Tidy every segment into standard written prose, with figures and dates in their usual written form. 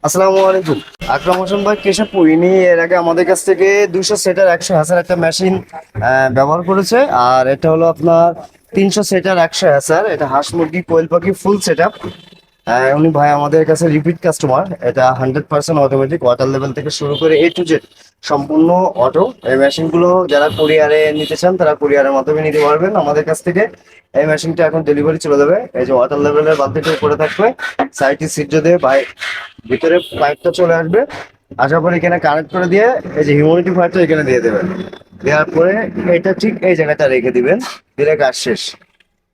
আসসালামু আলাইকুম। আকরাম হোসেন ভাই কেশবপুর, ইনি এর আগে আমাদের কাছ থেকে 200 সেটার 100 হ্যাসার একটা মেশিন ব্যবহার করেছে। আর এটা হলো আপনার 300 সেটার 100 হ্যাসার, এটা হাঁস মুরগি কোয়েল পাখি ফুল সেট আপ। উনি ভাই আমাদের কাছে রিপিট কাস্টমার। এটা 100% অটোমেটিক, ওয়াটার লেভেল থেকে শুরু করে A to Z সম্পূর্ণ অটো। এই মেশিনগুলো যারা কুরিয়ারে নিতে চান তারা কুরিয়ারের মাধ্যমে নিতে পারবেন আমাদের কাছ থেকে। এই মেশিনটা এখন ডেলিভারি চলে যাবে। এই যে ওয়াটার লেভেলের বালতিটা উপরে থাকবে, সাইডে সিট দিয়ে ভাই ভিতরে পাইপটা চলে আসবে। আসার পরে এখানে কানেক্ট করে দিয়ে এই যে হিউমিডিটি পাইপটা এখানে দিয়ে দেবেন। দেওয়ার পরে এটা ঠিক এই জায়গাটা রেখে দিবেন, দিলে কাজ শেষ।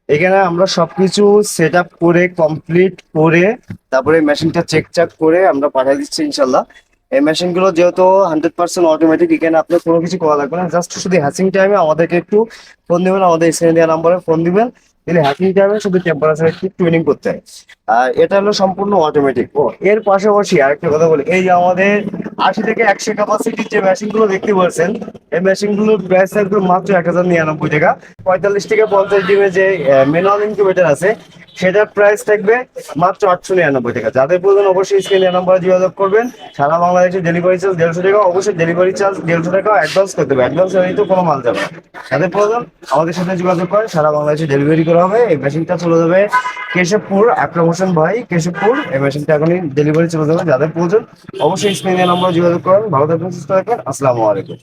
এখানে আমরা সবকিছু সেট আপ করে কমপ্লিট করে তারপরে মেশিনটা চেক চাক করে আমরা পাঠিয়ে দিচ্ছি ইনশাল্লাহ। এই মেশিনগুলো যেহেতু 100% অটোমেটিক, এখানে আপনার কোনো কিছু করা লাগবে না। জাস্ট শুধু হ্যাচিং টাইমে আমাদেরকে একটু ফোন দিবেন, আমাদের স্ক্রিনে দেওয়া নাম্বারে ফোন দিবেন, দিলে হ্যাচিং টাইমে শুধু টেম্পারেচার একটু টুইনিং করতে হয়। আর এটা হলো সম্পূর্ণ অটোমেটিক। ও এর পাশাপাশি আরেকটা কথা বলি, এই যে আমাদের 80 থেকে 100 ক্যাপাসিটির যে মেশিনগুলো দেখতে পাচ্ছেন, এই মেশিনগুলোর প্রাইস থাকবে মাত্র 1099 টাকা। 45 থেকে 50 ডিমের যে ম্যানুয়াল ইনকিউবেটর আছে, সেটার প্রাইস থাকবে মাত্র 899 টাকা। যাদের প্রয়োজন অবশ্যই স্ক্রিনে নাম্বারে যোগাযোগ করবেন। সারা বাংলাদেশে ডেলিভারি চার্জ 150 টাকা, অবশ্যই ডেলিভারি চার্জ 150 টাকা অ্যাডভান্স করতে হবে। অ্যাডভান্স হলেই তো কোনো মাল যাবে না। যাদের প্রয়োজন আমাদের সাথে যোগাযোগ করেন, সারা বাংলাদেশে ডেলিভারি করা হবে। এই মেশিনটা চলে যাবে কেশবপুর, আকরাম হোসেন ভাই কেশবপুর। এই মেশিনটা এখনই ডেলিভারি চলে যাবে। যাদের প্রয়োজন অবশ্যই স্ক্রিনে নাম্বারে যোগাযোগ করেন। ভালো থাকবেন, সুস্থ থাকবেন। আসসালামু আলাইকুম।